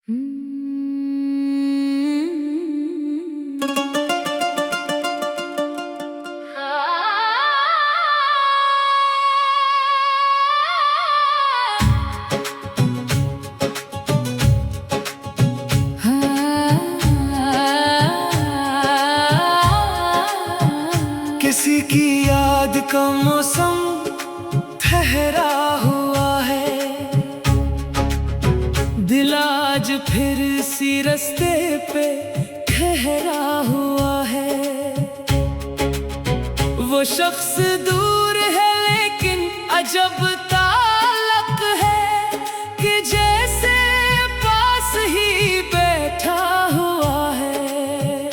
किसी की याद का मौसम ठहरा हुआ है, दिल आज फिर सी रास्ते पे ठहरा हुआ है। वो शख्स दूर है लेकिन अजब ताल्लुक है कि जैसे पास ही बैठा हुआ है।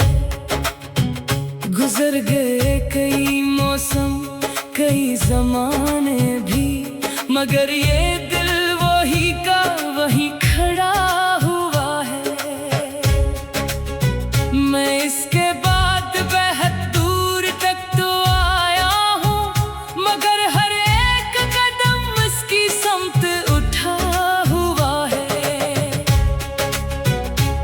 गुजर गए कई मौसम कई जमाने भी, मगर ये दिल वही का वही खड़ा हुआ है। मैं इसके बाद बेहद दूर तक तो आया हूँ, मगर हर एक कदम इसकी समत उठा हुआ है।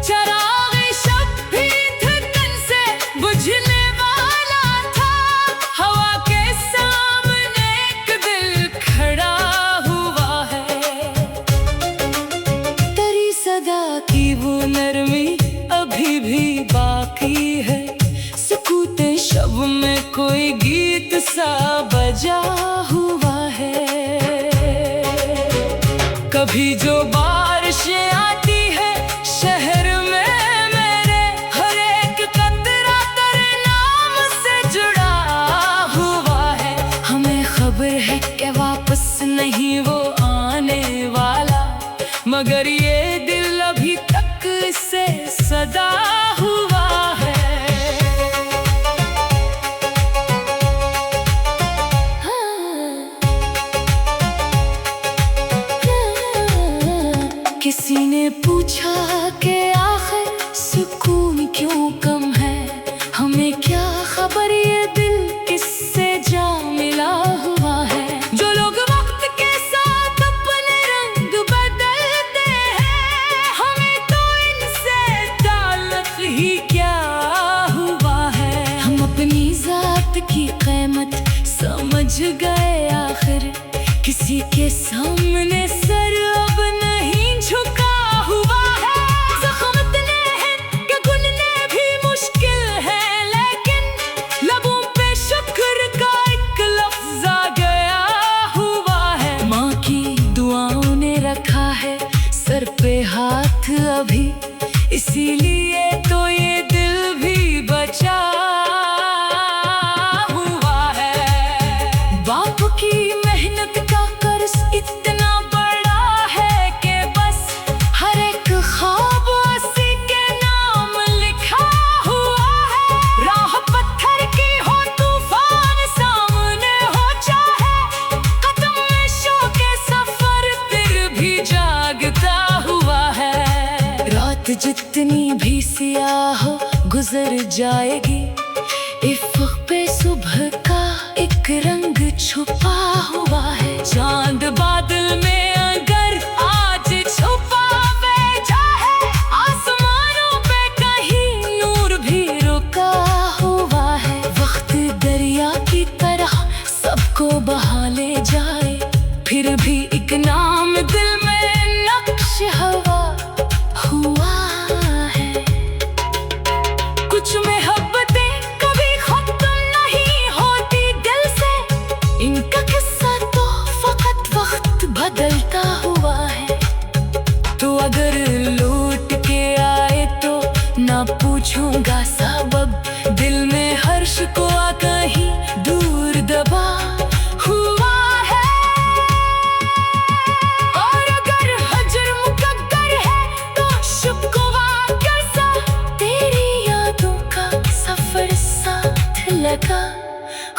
चराग़ शब भी धड़कन से बुझने वाला था, हवा के सामने एक दिल खड़ा हुआ है। तेरी सदा की वो नरमी अभी भी बाकी है, सुकूते शब में कोई गीत सा बजा हुआ है। कभी जो बारिशें आती है शहर में मेरे, हर एक कतरा तेरे नाम से जुड़ा हुआ है। हमें खबर है कि वापस नहीं वो आने वाला, मगर ये दिल अभी तक इससे सदा हुआ है। किसी ने पूछा कि आखिर सुकून क्यों कम है, हमें क्या खबर ये दिल किससे जा मिला हुआ है। जो लोग वक्त के साथ अपने रंग बदलते हैं, हमें तो इनसे ताल्लुक ही क्या हुआ है। हम अपनी जात की कीमत समझ गए आखिर, किसी के सामने सर अब नहीं झुका हुआ है। ज़ख्म इतने हैं कि गिनने भी मुश्किल है, लेकिन लबों पे शुक्र का एक लफ्ज़ आ गया हुआ है। माँ की दुआओं ने रखा है सर पे हाथ अभी, इसीलिए तो ये दिल भी बचा हुआ है। बाप की मेहनत का कर्ज इतना बड़ा है कि बस हर एक ख्वाब उसी के नाम लिखा हुआ है। राह पत्थर की हो तूफान सामने हो चाहे, कदम में शौक़े सफर फिर भी जागता हुआ है। रात जितनी भी सियाह हो गुजर जाएगी, इफ़्क़ पे सुबह का एक रंग छुपा हुआ है। चांद बादल में अगर आज छुपा बैठा है, आसमानों पे कहीं नूर भी रुका हुआ है। वक्त दरिया की तरह सबको बहा ले जाए, फिर भी एक नाम दिल में नक्श हवा हुआ है। कुछ मोहब्बतें कभी खत्म नहीं होती दिल से, इनका किस्सा तो फकत वक्त बदलता हुआ है। तो अगर लौट के आए तो ना पूछूंगा सबब, दिल में हर्ष को कहीं दूर दबा हुआ है। और अगर हजर मुकद्दर है तो शुक्रवार सा तेरी यादों का सफर साथ लगा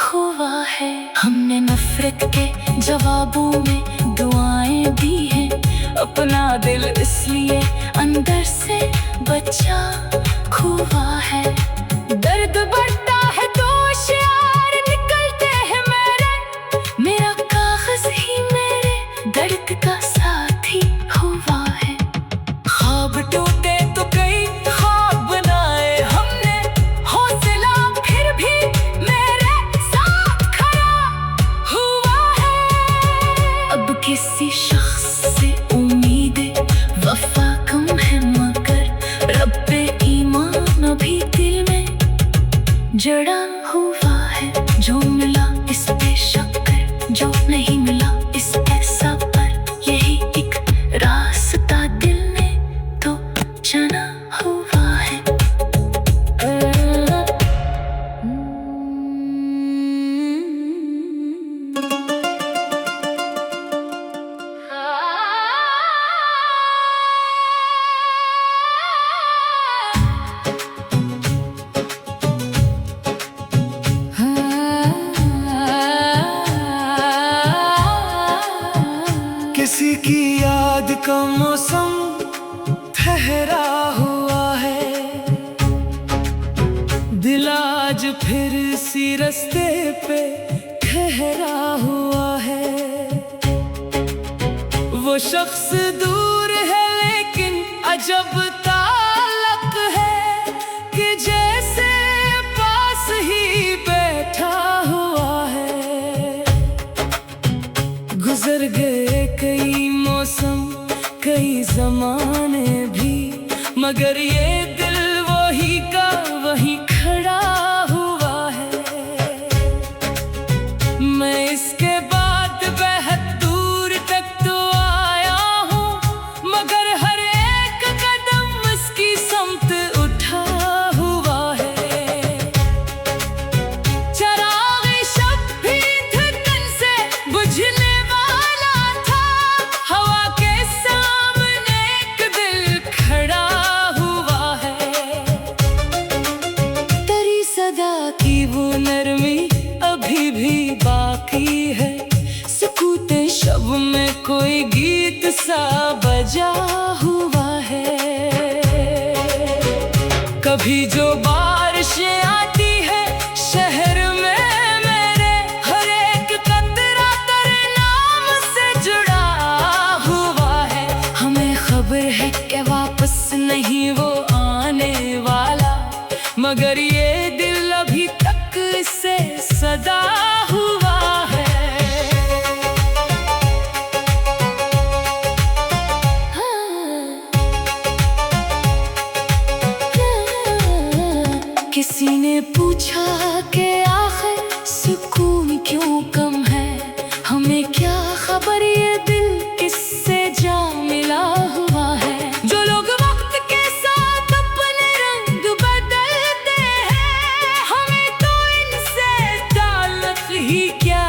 हुआ है। हमने नफरत के जवाबों में दुआएं दी हैं, अपना दिल इसलिए अंदर से बचा हुआ है। दर्द बढ़ता है तो होशियार निकलते हैं मेरे, मेरा कागज ही मेरे दर्द का साथी हुआ है। ख्वाब का मौसम ठहरा हुआ है, दिल आज फिर सी रास्ते पे ठहरा हुआ है। वो शख्स दूर है लेकिन अजब ताल्लुक है कि जैसे पास ही बैठा हुआ है। गुजर गए कई मौसम कई ज़माने भी, मगर ये दिल वही का वही खड़ा हुआ है। मैं इसके बाद बेहद दूर तक तो आया हूँ, मगर हर एक कदम इसकी समत उठा हुआ है। चराग़ शब भी धड़कन से बुझने वाला था, हवा के सामने एक दिल खड़ा हुआ है। तेरी सदा की वो नरमी अभी भी बाकी है, सुकूते शब में कोई गीत सा बजा हुआ है। कभी जो बारिशें आती है शहर में मेरे, हर एक कतरा तेरे नाम से जुड़ा हुआ है। हमें खबर है कि वापस नहीं वो आने वाला, मगर ये दिल अभी तक इससे सदा हुआ है। किसी ने पूछा कि आखिर सुकून क्यों कम है, हमें क्या खबर ये दिल किससे जा मिला हुआ है। जो लोग वक्त के साथ अपने रंग बदलते हैं, हमें तो इनसे ताल्लुक ही क्या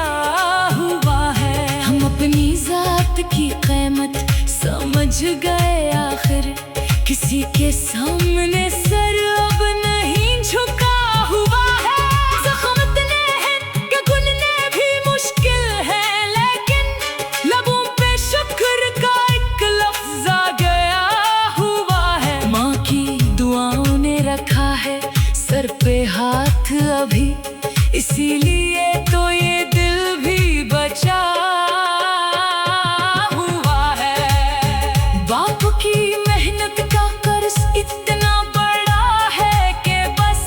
हुआ है। हम अपनी जात की कीमत समझ गए आखिर, किसी के सामने सर अब नहीं झुका हुआ है। ज़ख्म इतने हैं कि गिनने भी मुश्किल है, लेकिन लबों पे शुक्र का एक लफ्ज़ आ गया हुआ है। माँ की दुआओं ने रखा है सर पे हाथ अभी, इसीलिए तो ये दिल भी बचा हुआ है। बाप की मेहनत का कर्ज इतना बड़ा है कि बस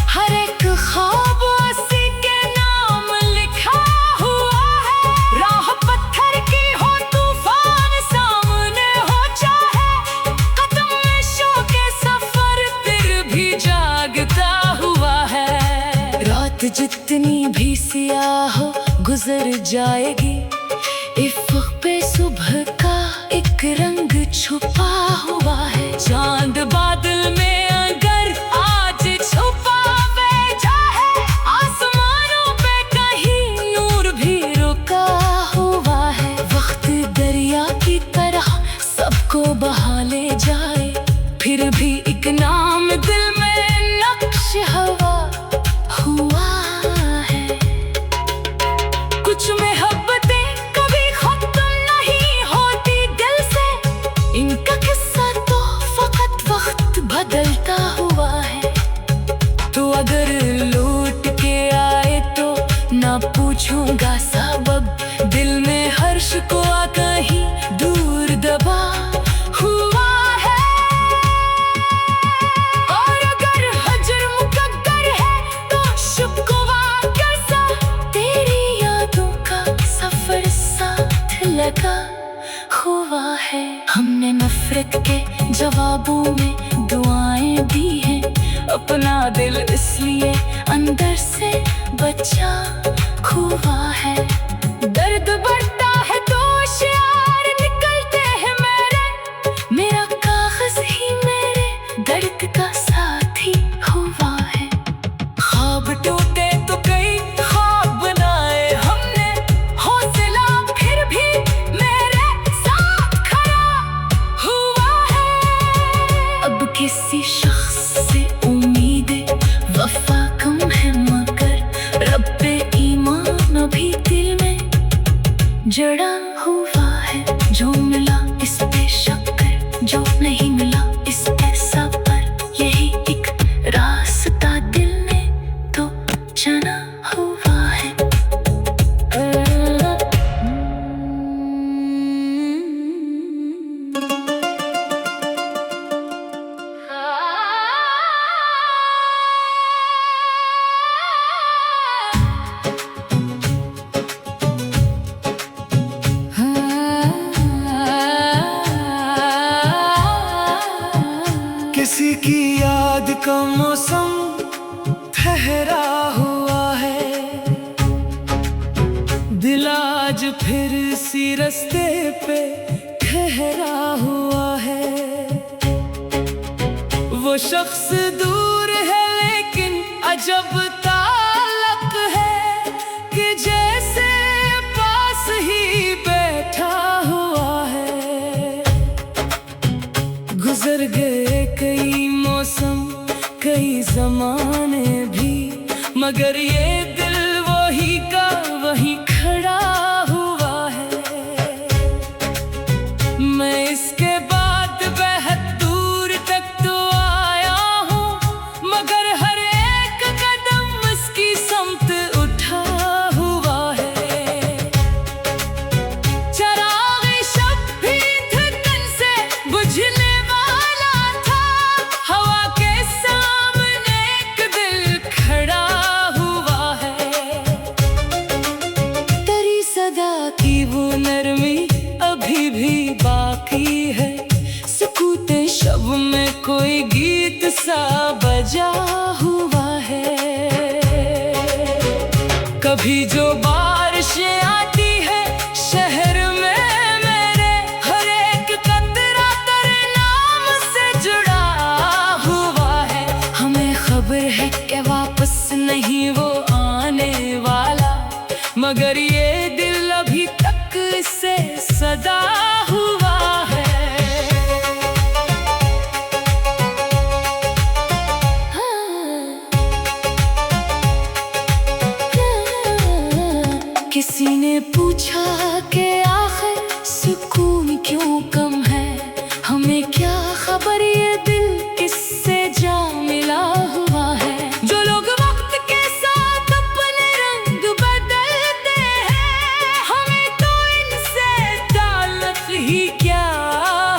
हर एक ख्वाब उसी के नाम लिखा हुआ है। राह पत्थर की हो तूफान सामने हो चाहे, कदम में शौके सफर फिर भी जागता हुआ है। रात जितनी भी सियाह हो गुजर जाएगी, इफ़्क़ पे सुबह का एक रंग छुपा हुआ है। चांद बादल में अगर आज छुपा बैठा है, आसमानों पे कहीं नूर भी रुका हुआ है। वक्त दरिया की तरह सबको बहा ले जाए, फिर भी एक नाम दिल में नक्श हवा हुआ है। कुछ मोहब्बतें कभी खत्म नहीं होती दिल से, इनका किस्सा तो फकत वक्त बदलता हुआ है। तो अगर लौट के आए तो ना पूछूंगा सबब, दिल में हर्ष को आ कहीं दूर दबा हुआ है। और अगर हजर मुकद्दर है तो शुक्रवार कैसा, तेरी यादों का सफर साथ लगा हुआ है। हमने नफरत के जवाबों में दुआएं दी हैं, अपना दिल इसलिए अंदर से बचा हुआ है। दर्द बढ़ता है तो शियार निकलते हैं मेरे, मेरा कागज ही मेरे दर्द का साथी हुआ है। ख्वाब टूटे तो कई ख्वाब बनाए हमने, हौसला फिर भी मेरे साथ खड़ा हुआ है। अब किसी शख्स से उम्मीदें वफा कम है, मगर रब पे ईमान अभी दिल किसी की याद का मौसम ठहरा हुआ है। दिल आज फिर सी रास्ते पे ठहरा हुआ है। वो शख्स दूर है लेकिन अजब ताल्लुक है कि जैसे पास ही बैठा हुआ है। गुजर गए कई मौसम कई जमाने भी, मगर ये दिल वही का वही खड़ा हुआ है। मैं इसके बाद बेहद दूर तक तो आया हूँ, मगर हर एक कदम इसकी समत उठा हुआ है। चराग़ शब भी धड़कन से बुझने वाला था, हवा के सामने एक दिल खड़ा हुआ है। तेरी सदा की वो नरमी अभी भी बाकी है, सुकूते शब में कोई गीत सा बजा हुआ है। कभी जो बारिशें आती है शहर में मेरे, हर एक कतरा तेरे नाम से जुड़ा हुआ है। हमें खबर है कि वापस नहीं वो आने वाला, मगर ये दिल अभी तक से सदा हुआ है। किसी ने पूछा कि आखिर सुकून क्यों कम है, हमें क्या खबर ये दिल किससे जा मिला हुआ है। जो लोग वक्त के साथ अपने रंग बदलते हैं, हमें तो इनसे ताल्लुक ही क्या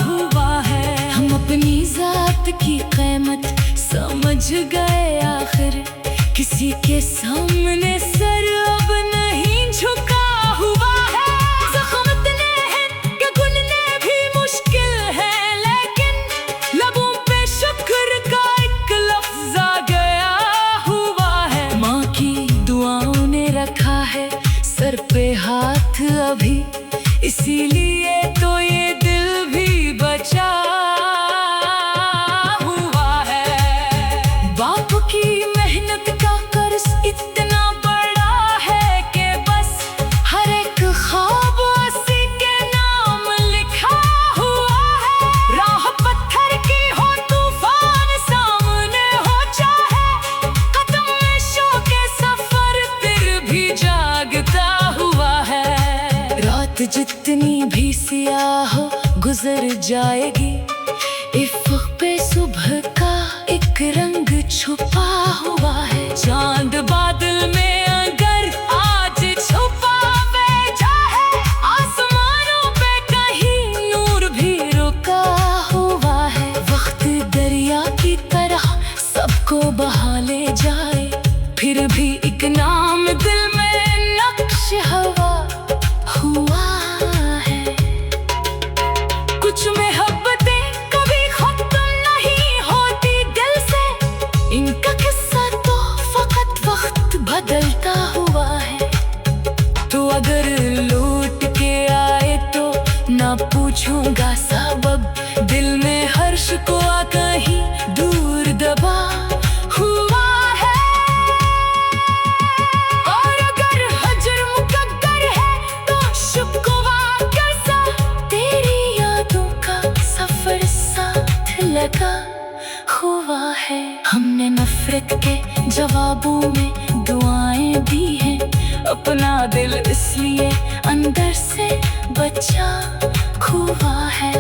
हुआ है। हम अपनी जात की कीमत समझ गए आखिर, किसी के सामने सर अब नहीं झुका हुआ है। ज़ख्म इतने हैं कि गिनने भी मुश्किल है, लेकिन लबों पे शुक्र का एक लफ्ज़ आ गया हुआ है। माँ की दुआओं ने रखा है सर पे हाथ अभी, इसीलिए तो ये दिल भी बचा हुआ है। बाप की मेहनत का कर्ज इतना बड़ा है कि बस हर एक ख्वाब उसी के नाम लिखा हुआ है। राह पत्थर की हो तूफान सामने हो चाहे, कदम में शो के सफर फिर भी जागता हुआ है। रात जितनी भी सियाह हो गुजर जाएगी, इफ़्क़ पे सुबह का एक रंग छुपा हुआ है। चांद बादल में अगर आज छुपा बैठा है, आसमानों पे कहीं नूर भी रुका हुआ है। वक्त दरिया की तरह सबको बहा ले जाए, फिर भी एक नाम दिल में नक्श हवा हुआ है। कुछ मोहब्बतें कभी खत्म नहीं होती दिल से, इनका किस्सा तो फकत वक्त बदलता हुआ है। तो अगर लौट के आए तो ना पूछूंगा सबब, दिल में हर्ष को कहीं दूर दबा हुआ है। और अगर हजर मुकद्दर है तो शुक्रवार कैसा, तेरी यादों का सफर साथ लगा हुआ है। हमने नफरत के जवाबों में दुआएं दी हैं, अपना दिल इसलिए अंदर से बचा हुआ है।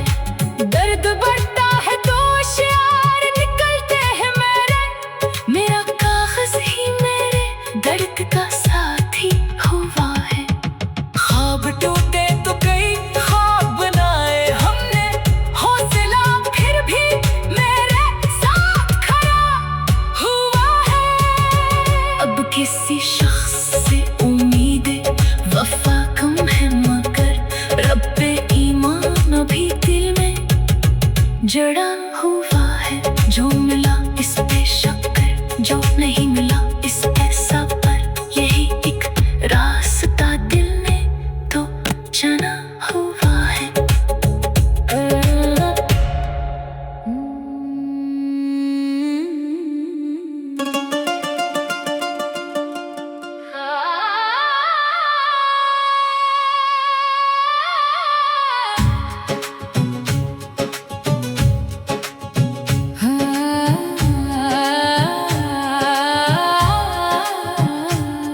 दर्द बढ़ता है तो शियार निकलते हैं मेरे, मेरा कागज ही मेरे दर्द का साथी हुआ है। ख्वाब टूटे तो कई ख्वाब बनाए हमने, हौसला फिर भी मेरे साथ खड़ा हुआ है। अब किसी शख्स से उम्मीद वफा कम है, मगर रब पे ईमान अभी दिल में जड़ा हुआ है। है। जो मिला इस पे शक कर, जो नहीं मिला इस पे सब्र, यही एक रास्ता दिल ने तो चुना हुआ है।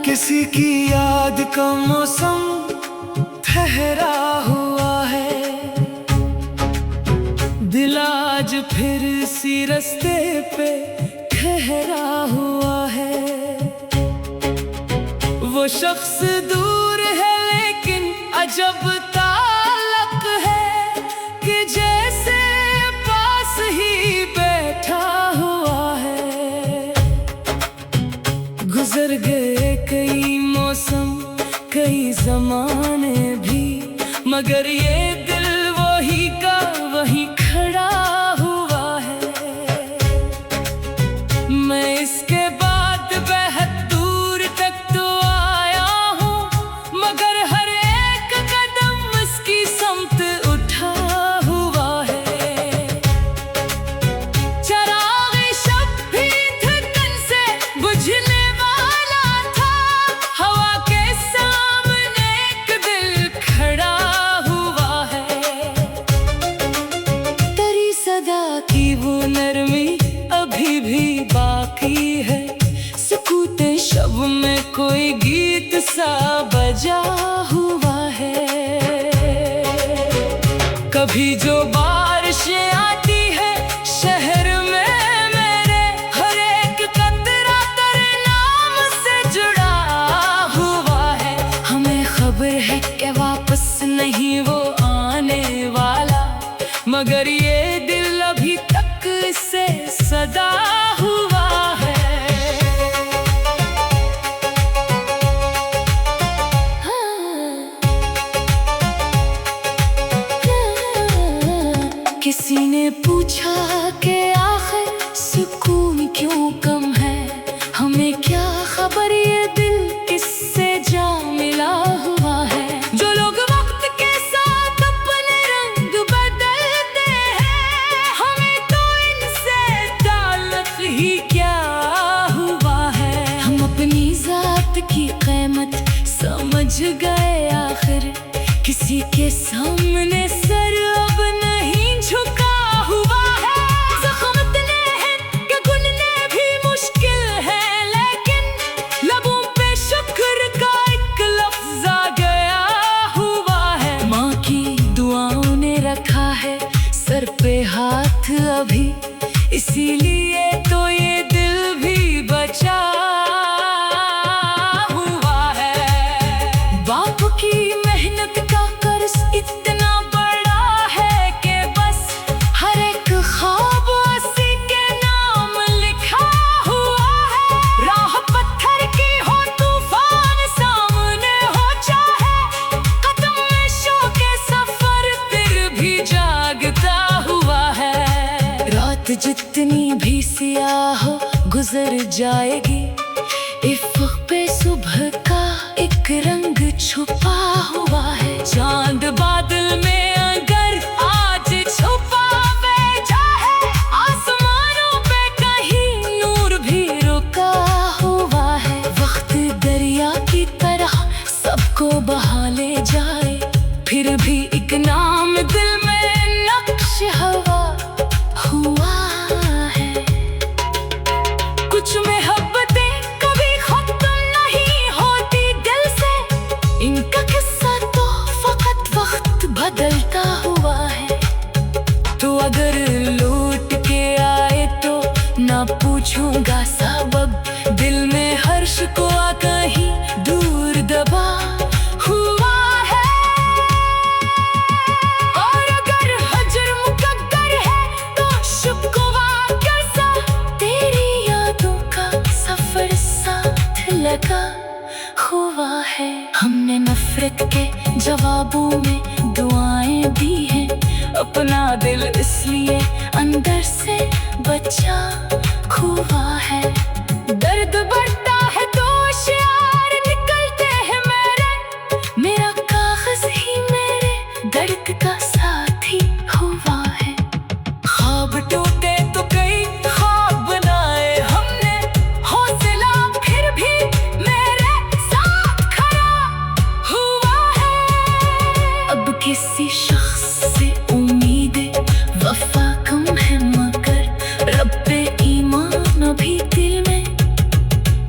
किसी की याद का मौसम ठहरा हुआ है, दिल आज फिर इसी रास्ते पे ठहरा हुआ है। वो शख्स दूर है लेकिन अजब ताल्लुक है, कि जैसे पास ही बैठा हुआ है। गुजर गए कई मौसम कई जमाने भी, मगर ये दिल वही का वही खड़ा हुआ है। मैं इसके बाद बेहद दूर तक तो आया हूँ, मगर हर एक कदम इसकी समत उठा हुआ है। चराग़ शब भी धड़कन से बुझने वाला था, हवा के सामने एक दिल खड़ा हुआ है। तेरी सदा की वो नरमी अभी भी बाकी है, सुकूते शब में कोई गीत सा बजा हुआ है। कभी जो बारिशें आती है शहर में मेरे, हर एक कतरा तेरे नाम से जुड़ा हुआ है। हमें खबर है कि वापस नहीं वो आने वाला, मगर ये दिल अभी तक इससे सदा हुआ है। किसी ने पूछा कि आखिर सुकून क्यों कम है, हमें क्या खबर ये दिल किससे जा मिला हुआ है। जो लोग वक्त के साथ अपने रंग बदलते हैं, हमें तो इनसे ताल्लुक ही क्या हुआ है। हम अपनी जात की कीमत समझ गए आखिर, किसी के सामने सर अब नहीं झुका हुआ है। ज़ख्म इतने हैं कि गिनने भी मुश्किल है, लेकिन लबों पे शुक्र का एक लफ्ज़ आ गया हुआ है। माँ की दुआओं ने रखा है सर पे हाथ अभी, इसीलिए तो ये दिल भी बचा हुआ है। बाप की मेहनत का कर्ज इतना बड़ा है कि बस हर एक ख्वाब उसी के नाम लिखा हुआ है। राह पत्थर की हो तूफान सामने हो चाहे, कदम में शौक़े सफर फिर भी जागता हुआ है। रात जितनी भी सियाह हो गुजर जाएगी, इफ़्क़ पे सुबह का एक रंग छुपा हुआ है। चांद बादल में अगर आज छुपा बैठा है, आसमानों पे कहीं नूर भी रुका हुआ है। वक्त दरिया की तरह सबको बहा ले जाए, फिर भी एक नाम दिल में नक्श हवा हुआ है। कुछ मोहब्बतें कभी खत्म नहीं होती दिल से, इनका किस्सा तो फकत वक्त बदलता हुआ है। तो अगर लौट के आए तो ना पूछूंगा सबब, दिल में हर्ष को कहीं दूर दबा हुआ है। और अगर हजर मुकद्दर है तो शुक्रवार कैसा, तेरी यादों का सफर साथ लगा हुआ है। हमने नफरत के जवाबों में दुआएं दी हैं, अपना दिल इसलिए अंदर से बच्चा हुआ है। दर्द बढ़ता है तो होशियार निकलते हैं मेरा कागज ही मेरे दर्द का साथी हुआ है। ख्वाब टूटे तो कई ख्वाब बनाए हमने, हौसला फिर भी मेरे साथ खड़ा हुआ है। अब किसी शख्स से उम्मीदें वफा कम है, मगर रब पे ईमान अभी दिल में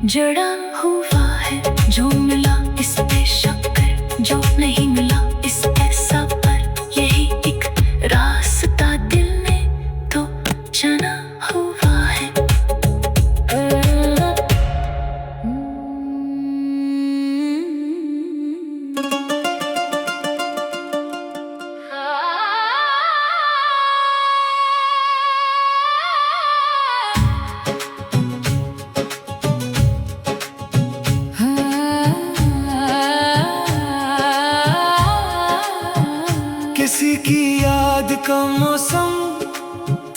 जड़ा हुआ है। जो मिला इस पे शक कर, जो नहीं मिला इस पे सब्र, यही एक रास्ता दिल ने तो चुना हुआ है। किसी की याद का मौसम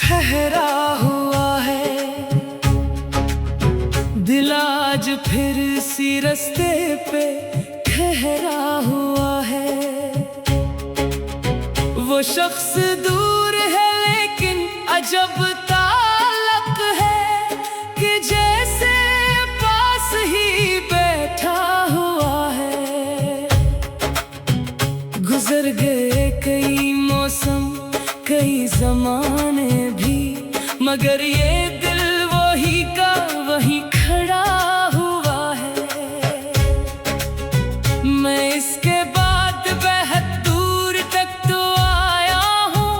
ठहरा हुआ है, दिल आज फिर इसी रास्ते पे ठहरा हुआ है। वो शख्स दूर है लेकिन अजब ताल्लुक है, कि जैसे पास ही बैठा हुआ है। गुजर गए कई मौसम कई जमाने भी, मगर ये दिल वही का वही खड़ा हुआ है। मैं इसके बाद बेहद दूर तक तो आया हूँ,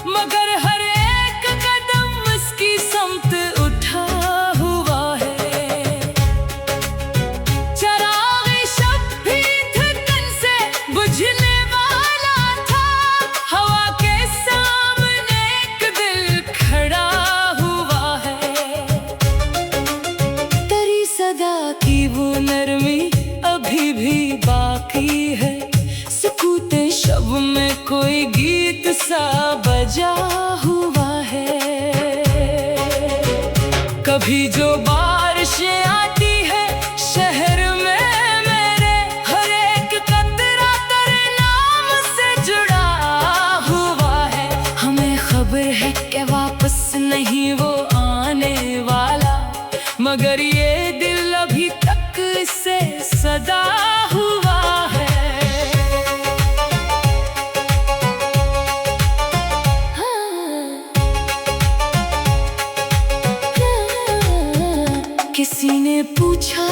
मगर हर एक कदम इसकी समत उठा हुआ है। चराग़ शब भी धड़कन से बुझने वाला था, हवा के सामने एक दिल खड़ा हुआ है। तेरी सदा की वो नरमी अभी भी बाकी है, सुकूते शब में कोई गीत सा बजा हुआ है। कभी जो बारिशें आती है शहर में मेरे, हर एक कतरा तेरे नाम से जुड़ा हुआ है। हमें खबर है कि वापस नहीं वो आने वाला, मगर ये दिल अभी तक इससे सदा हुआ है। किसी ने पूछा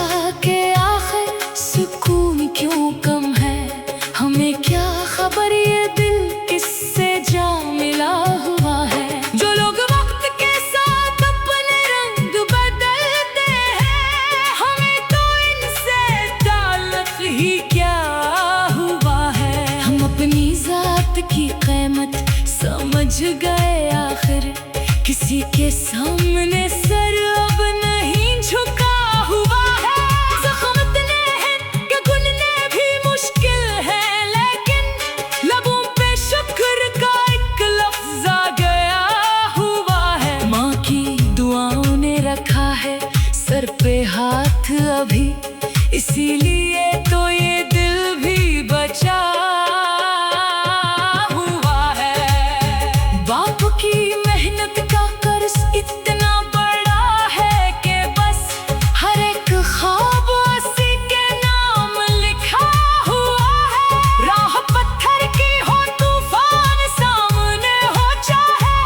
कि आखिर सुकून क्यों कम है, हमें क्या खबर ये दिल किससे जा मिला हुआ है। जो लोग वक्त के साथ अपने रंग बदलते हैं, हमें तो इनसे ताल्लुक ही क्या हुआ है। हम अपनी जात की कीमत समझ गए आखिर, किसी के सामने सर अब नहीं झुका हुआ है। ज़ख्म इतने हैं कि गिनने भी मुश्किल है, लेकिन लबों पे शुक्र का एक लफ्ज़ आ गया हुआ है। माँ की दुआओं ने रखा है सर पे हाथ अभी, इसीलिए तो ये दिल भी बचा हुआ है। बाप की मेहनत का कर्ज इतना बड़ा है कि बस हर एक ख्वाब उसी के नाम लिखा हुआ है। राह पत्थर की हो, तूफान सामने हो चाहे,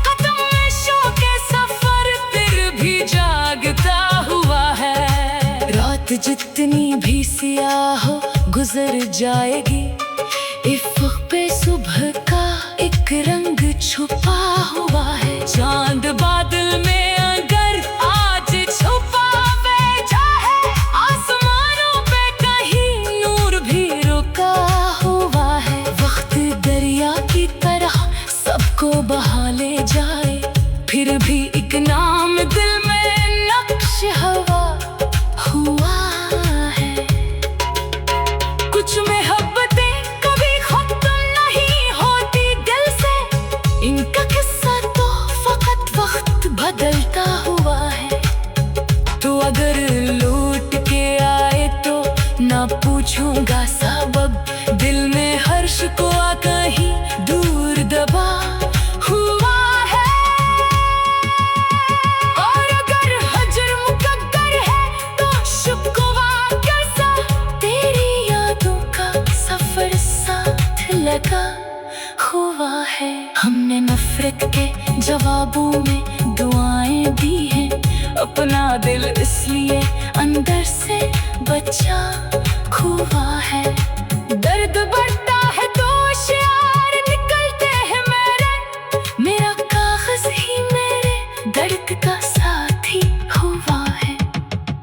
कदम में शौक़े सफर फिर भी जागता हुआ है। रात जितनी भी सियाह हो गुजर जाएगी, इफ़्क़ पे सुबह का एक रंग छुपा हुआ है। चांद बादल में अगर आज छुपा बैठा है, आसमानों पे कहीं नूर भी रुका हुआ है। वक्त दरिया की तरह सबको बहा ले जाए, फिर भी एक नाम दिल में नक्श हवा हुआ है। कुछ मोहब्बतें कभी खत्म नहीं होती दिल से, इनका किस्सा तो फकत वक्त बदलता हुआ है। तो अगर लौट के आए तो ना पूछूंगा सबब, दिल में हर्ष को कहीं दूर दबा हुआ है। और अगर हजर मुकद्दर है तो शुक्वा कैसा, तेरी यादों का सफर साथ लगा हुआ है। हमने नफरत के जवाबों में दुआएं दी हैं, अपना दिल इसलिए अंदर से बचा हुआ है। दर्द बढ़ता है तो शियार निकलते हैं मेरे, मेरा कागज ही मेरे दर्द का साथी हुआ है।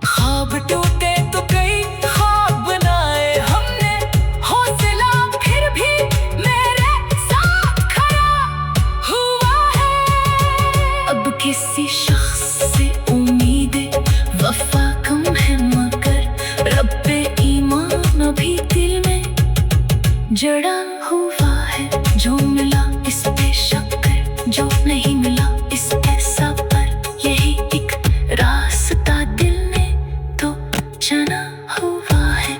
ख्वाब टूटे तो कई ख्वाब बनाए हमने, हौसला फिर भी मेरे साथ खड़ा हुआ है। अब किसी शख्स से उम्मीदें वफा कम है, मगर रब पे ईमान अभी दिल में जड़ा हुआ है। जो मिला इस पे शक कर, जो नहीं मिला इस पे सब्र, यही एक रास्ता दिल ने तो चुना हुआ है।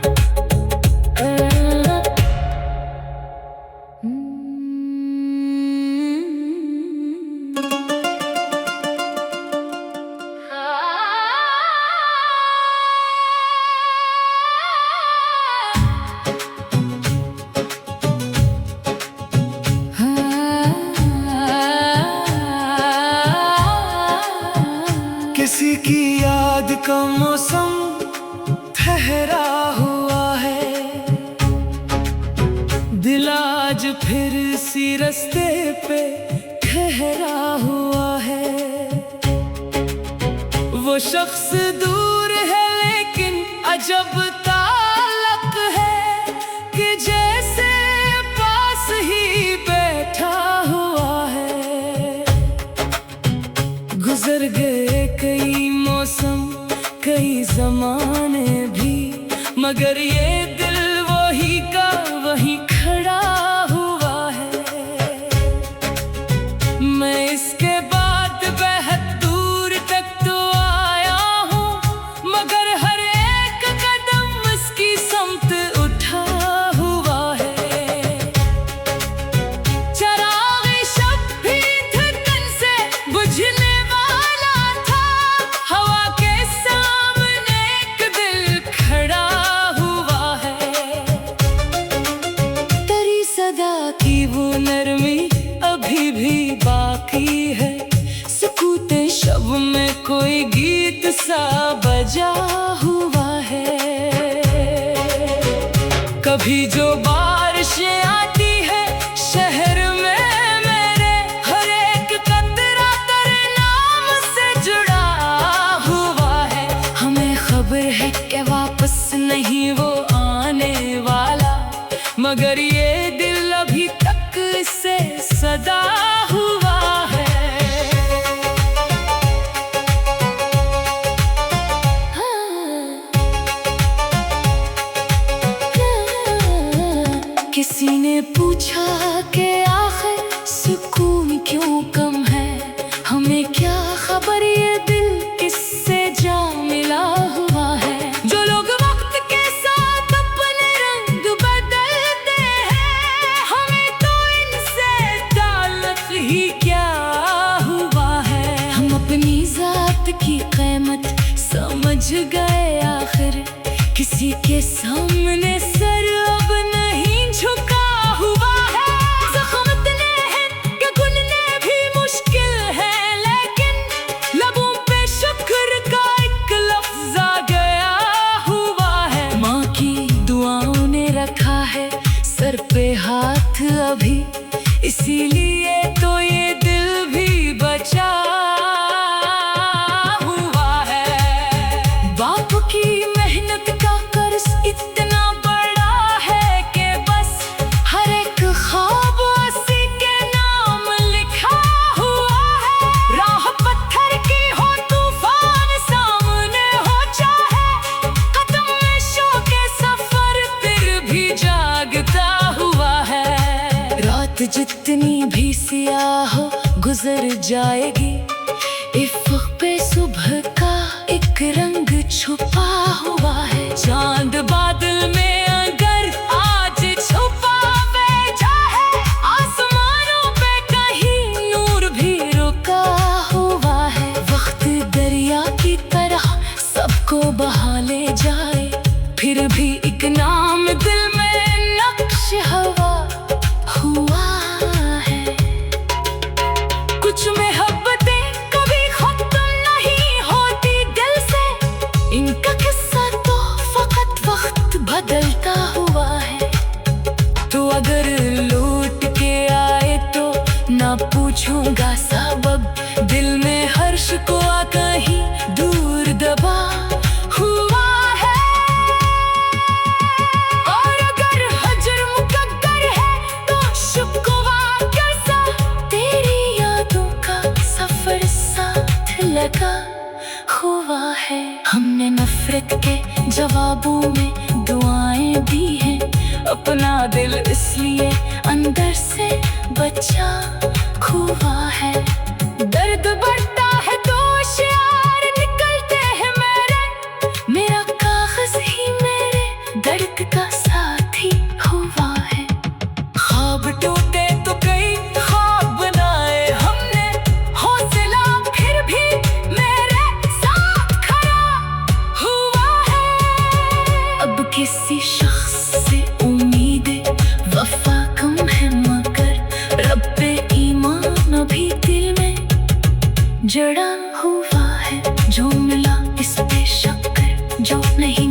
किसी की याद का मौसम ठहरा हुआ है, दिल आज फिर सी रास्ते पे ठहरा हुआ है। वो शख्स दूर है लेकिन अजब ताल्लुक है, कि जैसे पास ही बैठा हुआ है। गुजर गए कई मौसम कई जमाने भी, मगर ये दिल वही का वही खड़ा हुआ है। मैं इसके बाद बेहद दूर तक तो आया हूँ, मगर हर एक कदम इसकी समत उठा हुआ है। चराग़ शब भी धड़कन से बुझने वाला था, हवा के सामने एक दिल खड़ा हुआ है। तेरी सदा की वो नरमी अभी भी बाकी है, सुकूते शब में कोई गीत सा बजा हुआ है। कभी जो बारिशें आती है शहर में मेरे, हर एक कतरा तेरे नाम से जुड़ा हुआ है। हमें खबर है कि वापस नहीं वो आने वाला, मगर ये दिल अभी तक से सदा हुआ है। किसी ने पूछा कि आखिर सुकून क्यों कम है, हमें क्या खबर ये दिल किससे जा मिला हुआ है। जो लोग वक्त के साथ अपने रंग बदलते हैं, हमें तो इनसे ताल्लुक ही क्या हुआ है। हम अपनी जात की कीमत समझ गए आखिर, किसी के सामने सर अब नहीं झुका हुआ है। ज़ख्म इतने हैं कि गिनने भी मुश्किल है, लेकिन लबों पे शुक्र का एक लफ्ज़ आ गया हुआ है। माँ की दुआओं ने रखा है सर पे हाथ अभी, इसीलिए तो ये दिल भी बचा हुआ है। बाप की मेहनत का कर्ज इतना बड़ा है कि बस हर एक ख्वाब उसी के नाम लिखा हुआ है। राह पत्थर की हो, तूफान सामने हो, चाहे कदम में शौक़ सफर फिर भी जागता हुआ है। रात जितनी भी सियाह हो गुजर जाएगी, इफ़्क़ पे सुबह का एक रंग छुपा हुआ है, चांद बादल में अगर आज छुपा बैठा है, आसमानों पे कहीं नूर भी रुका हुआ है। वक्त दरिया की तरह सबको बहा ले जाए, फिर भी एक नाम दिल में नक्श हवा हुआ है। कुछ मोहब्बतें कभी खत्म नहीं होती दिल से, इनका किस्सा तो फकत वक्त बदलता हुआ है। तो अगर लौट के आए तो ना पूछूंगा सबब, दिल में हर्ष को कहीं दूर दबा हुआ है। और अगर हजर मुकद्दर है तो शुक्वा कैसा, तेरी यादों का सफर साथ लगा हुआ है। हमने नफरत के जवाबों में दुआएं दी हैं, अपना दिल इसलिए अंदर से बचा हुआ है। दर्द बढ़ता है तो शियार निकलते हैं मेरा कागज ही मेरे दर्द का साथी हुआ है। ख्वाब टूटे तो कई ख्वाब बनाए हमने, हौसला फिर भी मेरे साथ खड़ा हुआ है। अब किसी शख्स से उम्मीदें वफा कम है, मगर रब पे ईमान अभी दिल में जड़ा हुआ है। जो मिला इस पे शक कर, जो नहीं